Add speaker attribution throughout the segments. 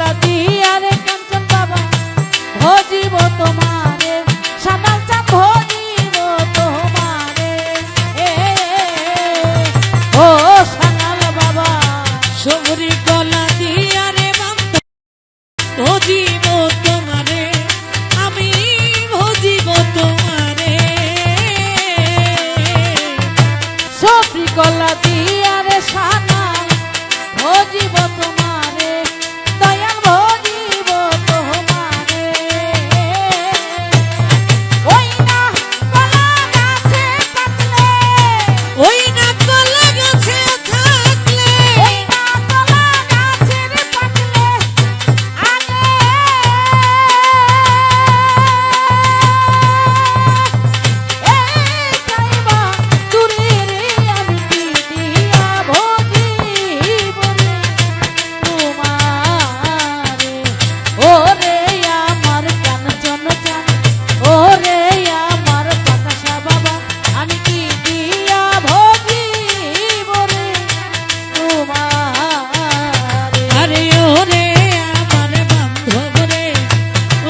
Speaker 1: কলা দিয়া রে কাঞ্চন বাবা ভজিব তোমারে সানাল চাঁদ ভজিব তোমারে ও সানাল বাবা
Speaker 2: শবরী কলা দিয়া রে বান্ধব ভজিব তোমারে আমি ভজিব তোমারে
Speaker 1: শবরী কলা দিয়া রে সানাল ভজিব তোমারে দয়াল ভজিব তোমারে ওই না কলা গাছে থাকলে
Speaker 2: ওই না কলা গাছে থাকলে
Speaker 1: ওই না কলা গাছের পাকলে আগে এই চাইবা দূরে রে আমি কি দিয়া ভজিব রে তোমারে ওরে আমার কাঞ্চন চাঁদ ওরে আমার বাতাসা বাবা আমি কি দিয়া ভজিব রে তোমারে
Speaker 2: আরে ওরে আমার বান্ধব রে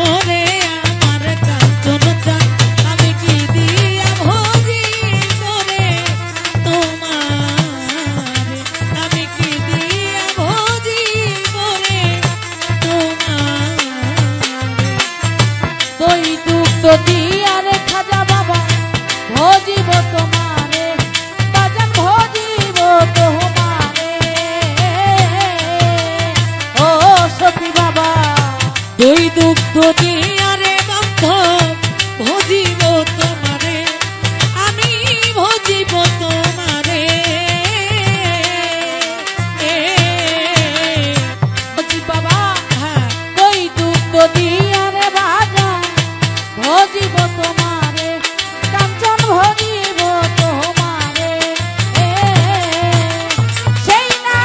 Speaker 2: ওরে আমার কাঞ্চন চাঁদ আমি কি দিয়া ভজিব রে তোমারে আমি কি দিয়া ভজিব রে তোমারে
Speaker 1: দই দুগ্ধ দিয়া রে খাজা বাবা ভজিব তোমারে বাজান ভজিব তোমারে ও সতী বাবা
Speaker 2: দই দুগ্ধ দিয়া রে বান্ধব ভজিব তোমারে আমি ভজিব তোমারে
Speaker 1: সতী বাবা
Speaker 2: হ্যাঁ
Speaker 1: দই দুগ্ধ দিয়া রে বাজান ভজিব তোমারে কাঞ্চন ভজিব তোমারে সেই না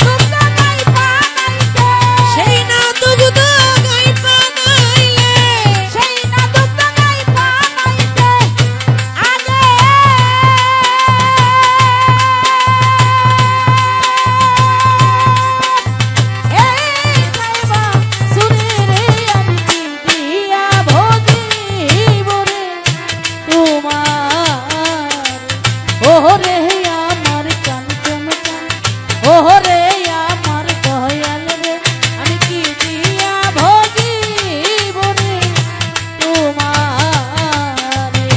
Speaker 1: দুগ্ধ নাই পানাইতে
Speaker 2: সেই না দুগ্ধ গাই পানাইলে
Speaker 1: সেই না দুগ্ধ নাই পানাইতে আগে এই চাইবা সুরে রে আমি কি দিয়া ভজিব রে তোমার ওরে আমার কাঞ্চন চাঁদ ওরে আমার দয়াল রে আমি কি দিয়া ভজিব রে তোমারে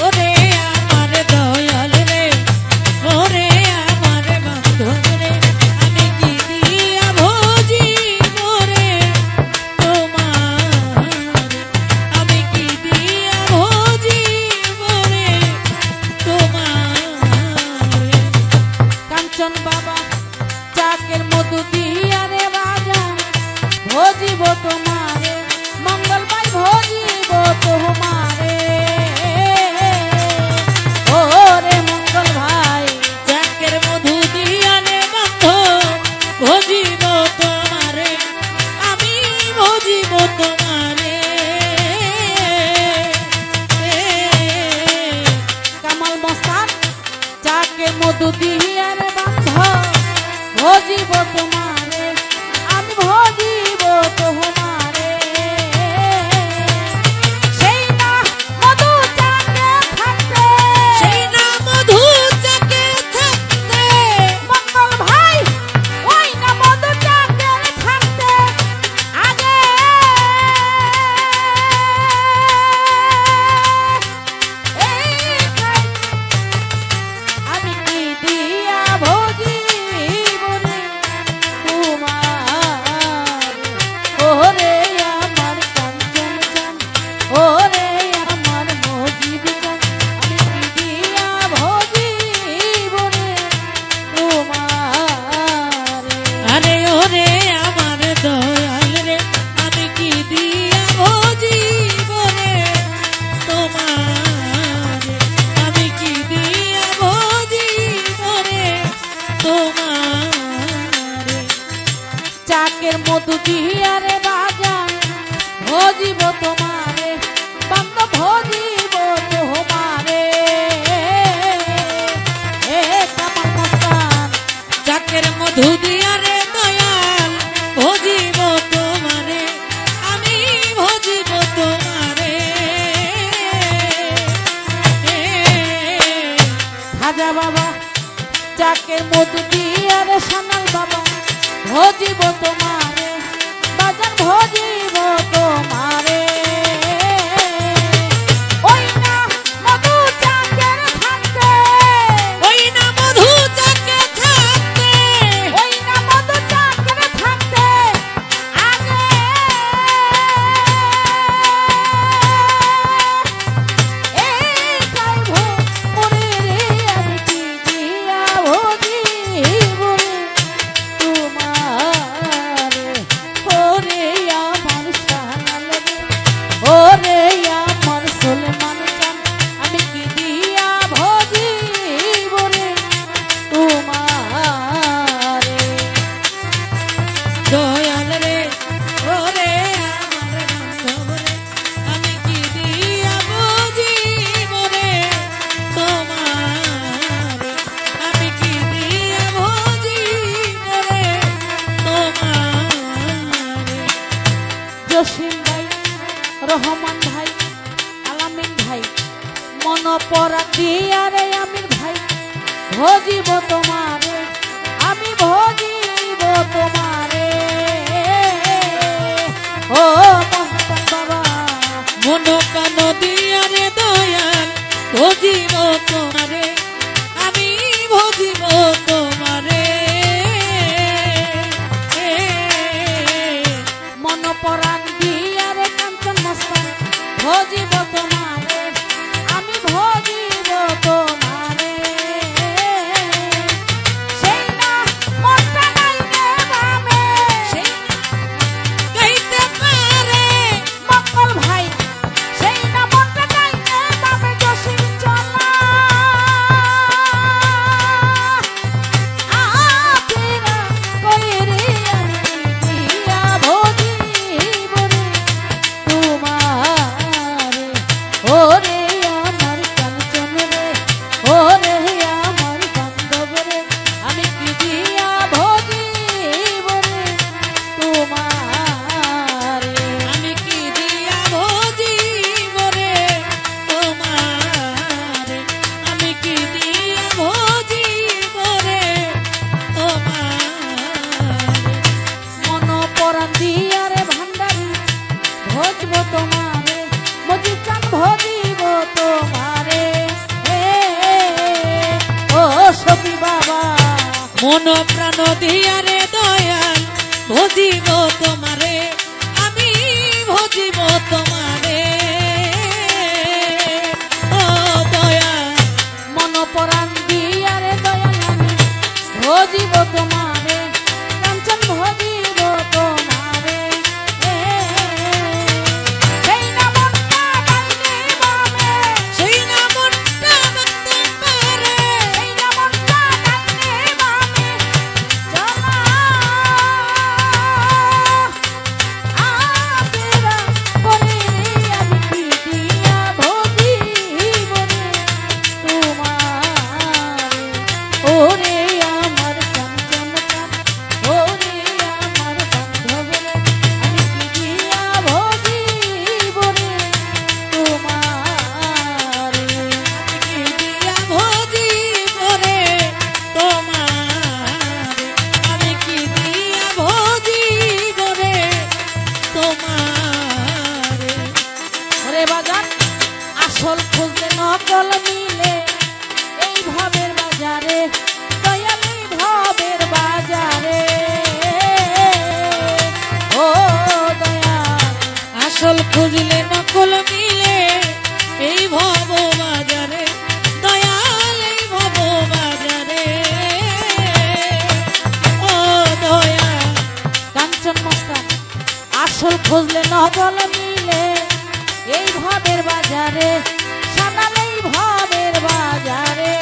Speaker 2: ওরে আমার দয়াল রে ওরে আমার বান্ধব রে আমি কি দিয়া ভজিব রে তোমারে আমি কি দিয়া ভজিব রে তোমারে
Speaker 1: কাঞ্চন বাবা চাকের মধু দিয়া রে বাজান ভজিব তোমারে মঙ্গল ভাই ভজিব তোমারে ও রে মঙ্গল ভাই
Speaker 2: চাকের মধু দিয়া রে বান্ধব ভজিব তোমারে আমি ভজিব তোমারে
Speaker 1: কামাল মস্তান চাকের মধু দিয়া রে বান্ধব ভজিব তোমারে আমি ভজিব তোমারে সেই না মধু চাকে থাকতে
Speaker 2: সেই না মধু চাকে থাকতে
Speaker 1: মঙ্গল ভাই ওই না মধু চাকে থাকতে আগে এই আমি কি দিয়া ভজিব রে তোমার ওরে আমার কাঞ্চন চাঁদ ওরে আমার মজিব চাঁদ আমি কি দিয়া ভজিব রে তোমারে
Speaker 2: আরে ওরে আমার দয়াল রে আমি কি দিয়া ভজিব রে তোমারে আমি কি দিয়া ভজিব রে তোমারে
Speaker 1: চাকের মধু দিয়া রে বাজান ভজিব তোমারে বান্ধব ভজিব তোমারে এ কামাল মস্তান
Speaker 2: চাকের মধু দিয়া রে দয়াল ভজিব তো
Speaker 1: ভজিব তোমারে বাজান ভজিব তোমারে ওই না মধু চাকের থাকতে
Speaker 2: ওই না মধু চাকে থাকতে
Speaker 1: ওই না মধু চাকের থাকতে আগে এই গাইব মরে রে আমি কি দিয়া ভজিব রে তোমারে ওরে আমার শালাল রে ওরে আমার সুলমান চান আমি কি দিয়া ভজিব রে তোমারে
Speaker 2: দয়াল রে ওরে আমার বান্ধব রে আমি কি দিয়া বুঝিব রে তোমারে আমি কি দিয়া বুঝিব রে তোমারে
Speaker 1: জসিম ভাই রহমান ভাই আলামিন ভাই মন পরা দিয়ারে আমির ভাই ভজিব তোমারে আমি ভজিব তোমারে ও মস্তান বাবা
Speaker 2: মন প্রাণ দিয়া রে দয়াল ভজিব তোমারে আমি ভজিব তোমারে
Speaker 1: মন পরাণ দিয়ারে কাঞ্চন মস্তান ভজিব তোমারে আমি ভজিব তোমারে সেই না মনটা গাইতে ভাবে
Speaker 2: সেই গাইতে পারে
Speaker 1: মঙ্গল ভাই সেই না মনটা গাইতে ভাবে জসিম চলা আতিরা কইরে আমি দিয়া ভজিব রে তোমারে ওরে আমার কাঞ্চন রে ওরে আমার বান্ধব রে আমি কি দিয়া ভজিব রে তোমারে
Speaker 2: আমি কি দিয়া ভজিব রে তোমারে আমি কি দিয়া ভজিব রে তোমারে
Speaker 1: মন পরাণ দিয়ারে ভান্ডারি ভজব তোমারে মজিব চান ভজিব তোমারে ও সখী বাবা
Speaker 2: মন প্রাণ দিয়া রে দয়াল ভজিব তোমারে আমি ভজিব তোমারে ও দয়াল
Speaker 1: মন পরাণ দিয়ারে দয়াল আমি ভজিব তোমারে কাঞ্চন ভজিব তোমারে সেই না মনটা গাইলে বামে
Speaker 2: সেই না মনটা বাঁধতে পারে
Speaker 1: সেই না মনটা গাইলে বামে চলা আতেরা করে আমি কি দিয়া ভজিব রে তোমারে ওরে আমার কাঞ্চন চান ওরে আমার বান্ধব রে আমি কি দিয়া ভজিব রে তোমারে
Speaker 2: কি দিয়া ভজিব রে তোমারে আমি কি দিয়া ভজিব রে তোমারে
Speaker 1: ওরে বাজার আসল খুঁজলে নকল মিলে এই ভবের বাজারে দয়াল এই ভবের বাজারে ও দয়াল
Speaker 2: আসল খুঁজলে নকল মিলে এই ভব বাজারে দয়াল এই ভব বাজারে ও দয়াল
Speaker 1: কাঞ্চন মস্তান আসল খুঁজলে নকল মিলে এই ভবের বাজারে সানাল এই ভবের বাজারে